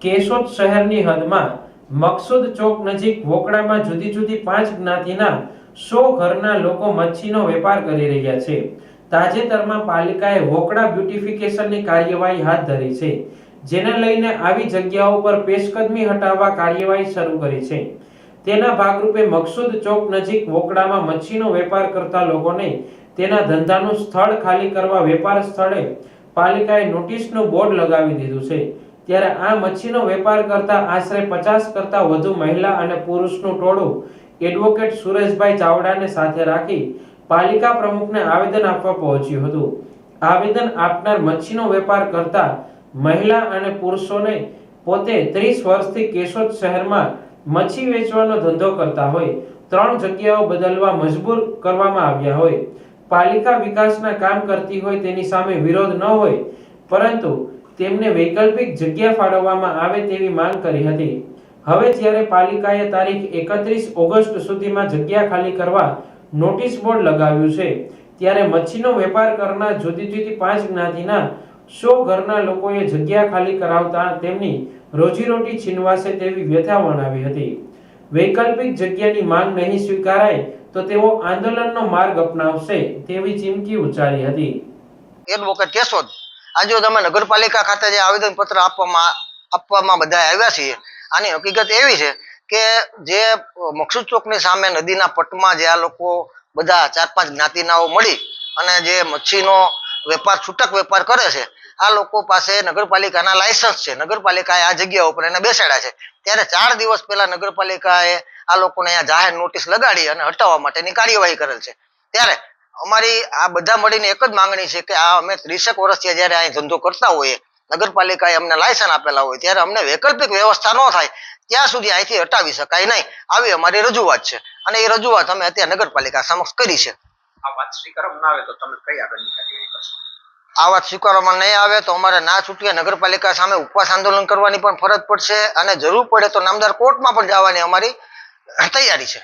કેશોદ શહેરની હદમાં મકસૂદ ચોક નજીક વોકડામાં જુદી જુદી 5 જ્ઞાતિના 100 ઘરના લોકો મચ્છીનો વેપાર કરી રહ્યા છે। તાજેતરમાં પાલિકાએ વોકડા બ્યુટિફિકેશનની કાર્યવાહી હાથ ધરી છે, જેને લઈને આવી જગ્યાઓ પર પેશકદમી હટાવવા કાર્યવાહી શરૂ કરી છે। તેના ભાગરૂપે મકસૂદ ચોક નજીક વોકડામાં મચ્છીનો વેપાર કરતા લોકોને તેના ધંધાનું સ્થળ ખાલી કરવા વેપાર સ્થળે પાલિકાએ નોટિસનું બોર્ડ લગાવી દીધું છે। ત્યારે આ મચ્છીનો વેપાર કરતા આશરે 50 કરતા વધુ મહિલા અને પુરુષનું ટોળું એડવોકેટ સુરેશભાઈ ચાવડાને સાથે રાખી પાલિકા પ્રમુખને આવેદન આપવા પહોંચ્યું હતું। આવેદન આપનાર મચ્છીનો વેપાર કરતા મહિલા અને પુરુષોને પોતે 30 વર્ષથી કેશોદ શહેરમાં મચ્છી વેચવાનો ધંધો કરતા હોય 3 જગ્યાઓ બદલવા મજબૂર કરવામાં આવ્યા હોય, પાલિકા વિકાસના કામ કરતી હોય તેની સામે વિરોધ ન હોય, પરંતુ તેમને વૈકલ્પિક જગ્યા ફાળવવામાં આવે તેવી માંગ કરી હતી। હવે જ્યારે પાલિકાએ તારીખ 31 ઓગસ્ટ સુધીમાં જગ્યા ખાલી કરવા નોટિસ બોર્ડ લગાવ્યું છે, ત્યારે મચ્છીનો વેપાર કરનાર જુદી જુદી 5 જ્ઞાતિના 100 ઘરના લોકોએ જગ્યા ખાલી કરાવતા તેમની રોજીરોટી છીનવાશે તેવી વ્યથા વર્ણવી હતી। વૈકલ્પિક જગ્યાની માંગ નહીં સ્વીકારાય તો તેઓ આંદોલનનો માર્ગ અપનાવશે તેવી ચીમકી ઉચ્ચારી હતી। એડવોકેટ કેશોદ આજે અમે નગરપાલિકા ખાતે જે આવેદનપત્ર આપવામાં બધા આવ્યા છીએ, આની હકીકત એવી છે કે જે મકસૂદ ચોકની સામે નદીના પટમાં જે આ લોકો બધા 4-5 જ્ઞાતિનાઓ મળી અને જે મચ્છીનો વેપાર છૂટક વેપાર કરે છે, આ લોકો પાસે નગરપાલિકાના લાયસન્સ છે। નગરપાલિકાએ આ જગ્યા ઉપર એને બેસાડ્યા છે। ત્યારે 4 દિવસ પહેલા નગરપાલિકાએ આ લોકોને અહીંયા જાહેર નોટિસ લગાડી અને હટાવવા માટેની કાર્યવાહી કરેલ છે। ત્યારે અમારી આ બધા મળીને એક જ માંગણી છે કે આ અમે 30 વર્ષથી જ્યારે અહીં ધંધો કરતા હોઈએ, નગરપાલિકાએ અમને લાયસન્સ આપેલા હોય, ત્યારે અમને વૈકલ્પિક વ્યવસ્થા ન થાય ત્યાં સુધી અહીંથી હટાવી શકાય નહીં, આવી અમારી રજૂઆત છે અને એ રજૂઆત અમે અત્યારે નગરપાલિકા સમક્ષ કરી છે। આ વાત સ્વીકારવામાં ના આવે તો તમે કઈ આગળની કાર્યવાહી કરશો? આ વાત સ્વીકારવામાં નહીં આવે તો અમારે ના છૂટકે નગરપાલિકા સામે ઉપવાસ આંદોલન કરવાની પણ ફરજ પડશે અને જરૂર પડે તો નામદાર કોર્ટમાં પણ જવાની અમારી તૈયારી છે।